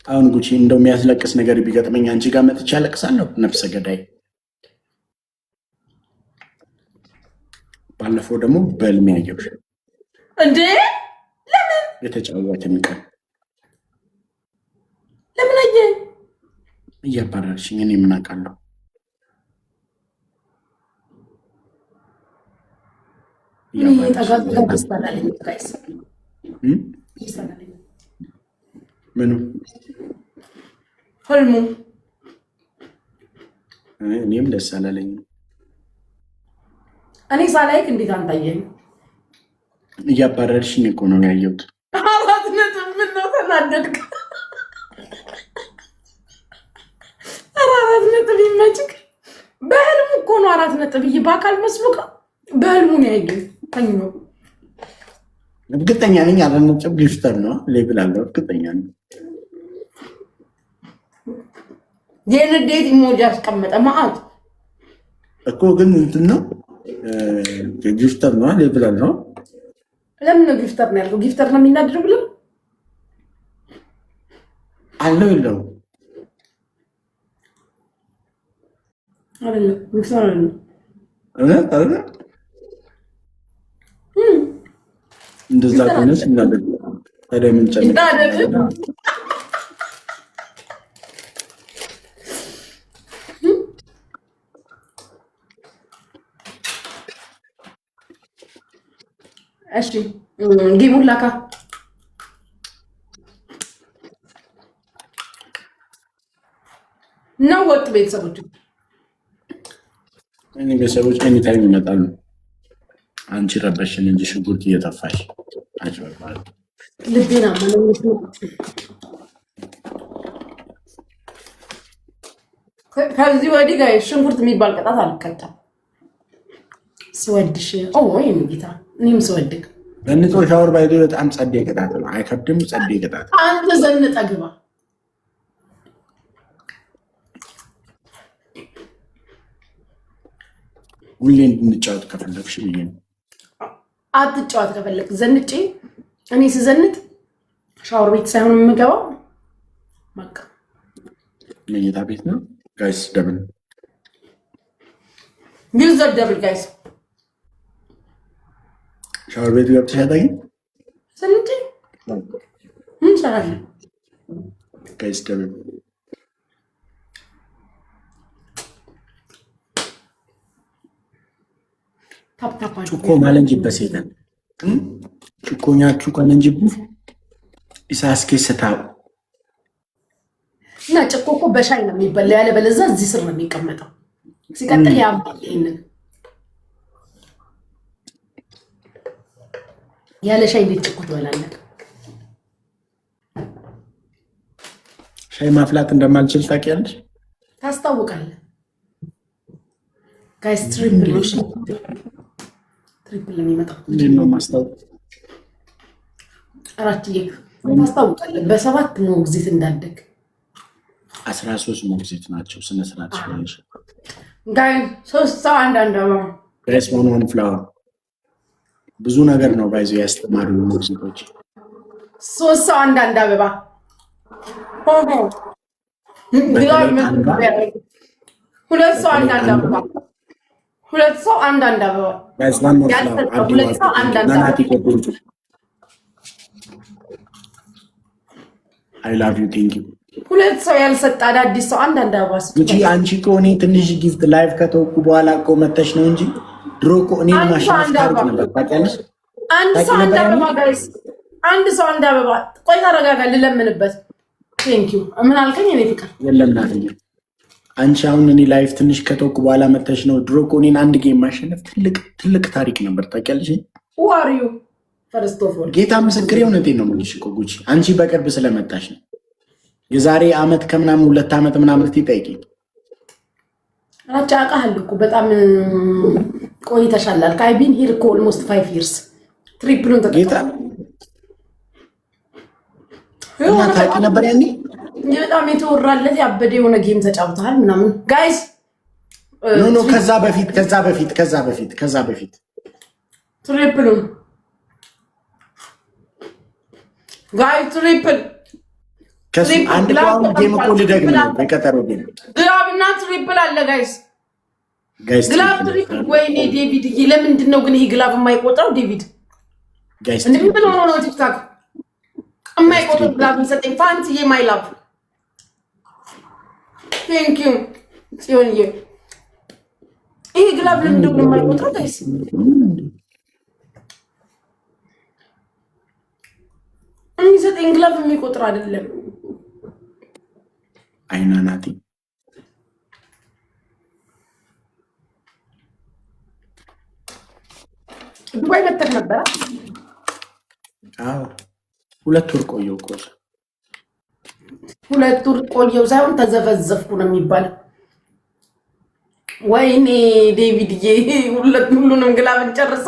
አሁን ጉቺ እንደው የሚያስለቅስ ነገር ቢገጥመኝ አንቺ ጋር መጥቼ አለቅሳለሁ። ነፍሰ ገዳይ። ባለፈው ደግሞ በህልሜ ያየሁሽ እንዴ? ለምን የተጫወትን ቀን ለምን አየህ? እያባረርሽኝ እኔ ምን አውቃለሁ? ምኑ ህልሙ እኔም ደስ አላለኝም። እኔ ሳላይክ እንዴት አንታየኝ? እያባረርሽኝ እኮ ነው ያየሁት። 4 ነጥብ ምን ነው ተናደድክ? 4 ነጥብ ይመችክ። በህልሙ እኮ ነው 4 ነጥብ በአካል መስሎካ በህልሙ ነው ያየኝ። ተኝቶ እርግጠኛ ነኝ 4 ነጥብ ጊፍተር ነው ሌብል አለው። እርግጠኛ ነኝ። የንዴት ኢሞጂ አስቀመጠ ማአት እኮ ግን እንትን ነው ጊፍተር ነው ሌብል አለው። ለምን ነው ጊፍተር ነው ያልከው? ጊፍተር ነው የሚናደደው ብለው አለው ይለው አይደለም ጊፍተር ነው አረ እንደዛ ከሆነስ እናደግ ታዲያ ምን ጨምር? እሺ ጌሙን ላካ ነው ወጥ ቤተሰቦች እኔ ቤተሰቦች ኤኒታይም ይመጣሉ። አንቺ ረበሽን እንጂ ሽንኩርት እየጠፋሽ አጭበርባሪ ልቤና ማለት ነው። ከዚህ ወዲህ ጋር ሽንኩርት የሚባል ቅጣት አልቀጣም። ስወድሽ ወይ ጌታ እኔም ስወድቅ ዘንጦ ሻወር ባይዶ በጣም ጸዴ ቅጣት ነው። አይከብድም። ጸዴ ቅጣት አንተ ዘንጠ ግባ። ሁሌ እንድንጫወት ከፈለግሽ ብዬ ነው። አትጫወት ከፈለግ ዘንጬ እኔ ስዘንጥ ሻወር ቤት ሳይሆን የምገባው በቃ መኝታ ቤት ነው። ጋይስ ደብል ዩዘር ደብል ጋይስ ሻወር ቤት ገብተሽ አታውቂም? ዘንጬ ምን ሰራለ ጋይስ ደብል ቹኮ ማለንጂ በሴተን ቹኮኛቹ ከነንጂ ኢሳስኬ ስታው እና ጭኮ እኮ በሻይ ነው የሚበላ፣ ያለ በለዛ እዚህ ስር ነው የሚቀመጠው። ሲቀጥል ያምጣል። ይሄንን ያለ ሻይ እንዴት ጭኮ ትበላለህ? ሻይ ማፍላት እንደማልችል ታውቂያለሽ? ታስታውቃለህ። ጋይስ ትሪፕል ነው ትሪፕል የሚመጣው እንዴት ነው ማስታወቅ? አራትዬ ታስታውቃለህ። በ7 ሞግዚት እንዳደግ 13 ሞግዚት ናቸው። ስነ ስርዓት ስለሆነሽ ጋይ 3 ሰው አንዳንድ አበባ ግሬስ ሞኖን ፍላወር ብዙ ነገር ነው ባይዘው ያስተማሩ ሞግዚቶች። 3 ሰው አንዳንድ አበባ ሆሆ ግላይ ምን ሁለት ሰው አንዳንድ አበባ 2 ሰው አንዳንድ አበባ ጋይስ ማን ነው ፍላወር 2 ሰው አንዳንድ አበባ አይ ላቭ ዩ ቴንክ ዩ 2 ሰው ያልሰጠ አዳዲስ ሰው አንዳንድ አበባ እንጂ አንቺ እኮ እኔ ትንሽ ጊፍት ላይቭ ከተወኩ በኋላ እኮ መተሽ ነው እንጂ ድሮ እኮ እኔ ማሽነፍ ታርቅ ነበር። ታውቂያለሽ? አንድ ሰው አንድ አበባ ጋይስ፣ አንድ ሰው አንድ አበባ። ቆይ ተረጋጋ፣ ልለምንበት። ቴንክ ዩ ምን አልከኝ? እኔ ፍቅር የለም ናትኝ። አንቺ አሁን እኔ ላይቭ ትንሽ ከተወኩ በኋላ መተሽ ነው። ድሮ እኮ እኔን አንድ ጌም ማሸነፍ ትልቅ ታሪክ ነበር። ታውቂያለሽ? ዋሪዩ ፈርስት ኦፍ ኦል ጌታ ምስክሬ፣ እውነቴን ነው የምልሽ እኮ ጉቺ፣ አንቺ በቅርብ ስለመጣሽ ነው። የዛሬ አመት ከምናምን 2 አመት ምናምን ትጠይቂኝ አቻ አቃል እኮ በጣም ቆይተሻል። አይ ቢን ሂር እኮ ኦልሞስት 5 years ትሪፕሉን ጌታ እና ታውቂ ነበር ያኔ በጣም የተወራለት ያበደ የሆነ ጌም ተጫውተሃል ምናምን ጋይስ። ኖ ከዛ በፊት ትሪፕሉን ጋይ ትሪፕል ከሱ አንድ ቋም ጌም እኮ ልደግም ነው በቀጠሮ ጌም ግላብ እና ትሪፕል አለ ጋይስ ግላብ ትሪፕል። ወይኔ ዴቪድ ለምንድን ነው ግን ይሄ ግላብ የማይቆጥረው? ዴቪድ እንደምን ሆኖ ነው ቲክታክ የማይቆጥረው ግላብ የሚሰጠኝ? ፋንትዬ ማይ ላቭ ቴንክ ዩ ጽዮንዬ። ይሄ ግላብ ለምንድን ነው የማይቆጥረው ጋይስ? የሚሰጠኝ ግላብ የሚቆጥር አይደለም። አይናናቲ ዱባይ መተክ ነበረ። አዎ 2 ወር ቆየው እኮ 2 ወር ቆየው ሳይሆን ተዘፈዘፍኩ ነው የሚባለው። ወይኔ ዴቪድዬ ሁሉንም ግላብ እንጨርሳ።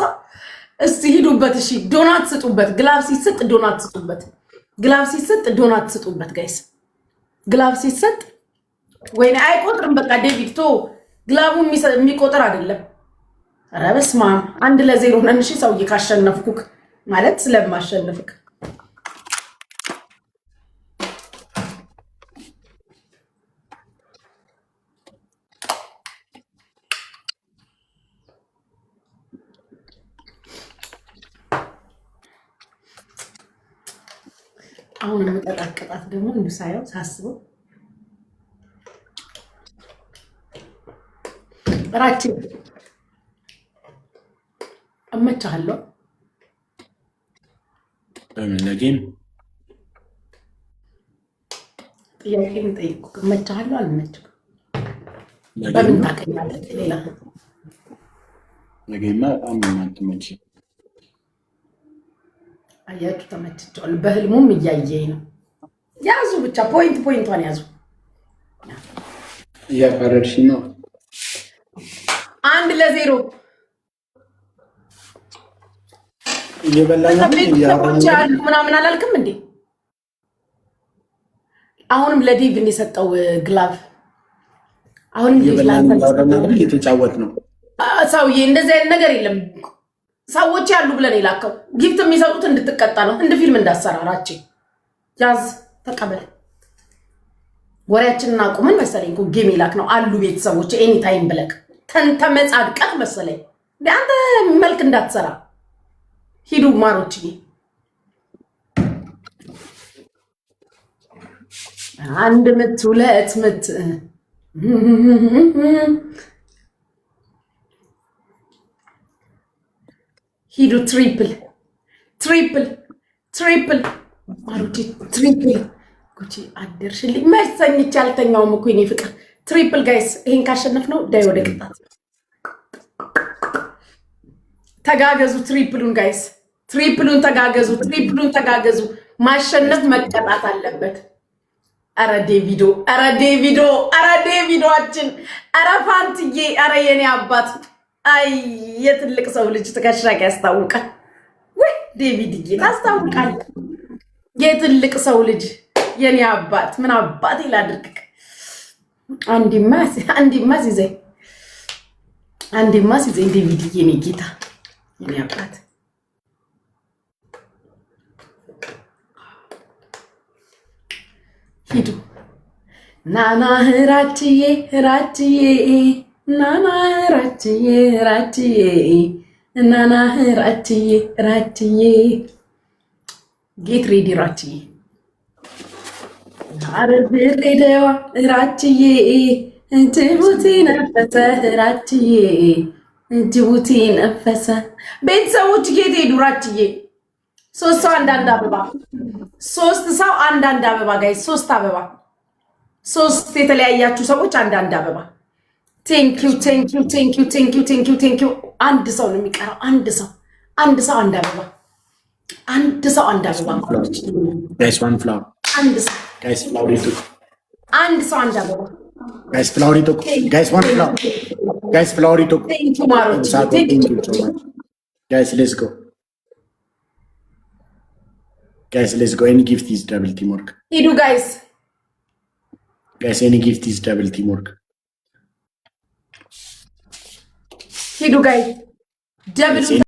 እስቲ ሂዱበት። እሺ ዶናት ስጡበት። ግላብ ሲሰጥ ዶናት ስጡበት። ግላብ ሲሰጥ ዶናት ስጡበት ጋይስ። ግላብ ሲሰጥ ወይኔ አይቆጥርም። በቃ ዴቪድ ቶ ግላቡ የሚቆጥር አይደለም። ኧረ በስመ አብ 1-0 ነን። እሺ ሰውዬ ካሸነፍኩክ ማለት ስለማሸነፍክ አሁን የምጠጣቅጣት ደግሞ እንዱሳየው ሳስበው ራችን እመቻለሁ። በምን ለጌም ጥያቄን ጠይቁ። እመቻለሁ አልመችም? በምን ታውቀኛለህ? ሌላ ለጌማ በጣም ማንተመች አያችሁ፣ ተመችቷል። በህልሙም እያየኝ ነው። ያዙ ብቻ ፖይንቷን ያዙ። እያፈረድሽ ነው። 1-0 እየበላኝ ያሉ ምናምን አላልክም እንዴ? አሁንም ለዴቪን የሰጠው ግላቭ አሁንም እየተጫወት ነው። ሰውዬ እንደዚህ አይነት ነገር የለም። ሰዎች ያሉ ብለን የላከው ጊፍት የሚሰጡት እንድትቀጣ ነው። እንደ ፊልም እንዳሰራራች ያዝ ተቀበል። ወሬያችንን አቁመን መሰለኝ እኮ ጌም ይላክ ነው አሉ ቤተሰቦች ኤኒ ታይም ብለክ ተመጻድቀህ መሰለኝ እንደ አንተ መልክ እንዳትሰራ ሂዱ ማሮች። አንድ ምት 2 ምት ሂዱ ትሪፕል ማሮች ትሪፕል ጉቺ አደርሽልኝ መሰኝች ያልተኛውም እኮ የኔ ፍቅር ትሪፕል ጋይስ። ይሄን ካሸነፍ ነው ዳይ ወደ ቅጣት ተጋገዙ። ትሪፕሉን ጋይስ ትሪፕሉን ተጋገዙ። ማሸነፍ መቀጣት አለበት። አረ ዴቪዶችን አረ ፋንትዬ አረ የኔ አባት አይ የትልቅ ሰው ልጅ ትከሻቅ ያስታውቃል። ወይ ዴቪድዬ ታስታውቃለህ። የትልቅ ሰው ልጅ የኔ አባት ምን አባት ይላድርግ። አንዲማ ሲዘኝ ዴቪድዬ የኔ ጌታ የኔ አባት ሂዱ ናና ህራችዬ ናና ህራችዬ ጌት ሬዲ ራችዬ አረብሬደዋ ራችዬ ጅቡቲ ነፈሰ ራችዬ ጅቡቲ ነፈሰ። ቤተሰቦች ጌት ሄዱ ራችዬ 3 ሰው አንዳንድ አበባ 3 ሰው አንዳንድ አበባ ጋይ 3 አበባ 3 የተለያያችሁ ሰዎች አንዳንድ አበባ። ቴንኪዩ አንድ ሰው ነው የሚቀረው። አንድ ሰው አንድ አበባ አንድ ሰው አንድ አበባ ጋይስ ዋን ፍላወር አንድ ሰው ጋይስ ፍላወር ይቱ አንድ ሰው አንድ አበባ ጋይስ ፍላወር ይቱ ጋይስ ዋን ፍላወር ጋይስ ፍላወር ይቱ ቴንኪዩ ማሮች ጋይስ ሌትስ ጎ guys let's go. Any gift is double teamwork. Hidu guys any gift is double teamwork. Hidu guys double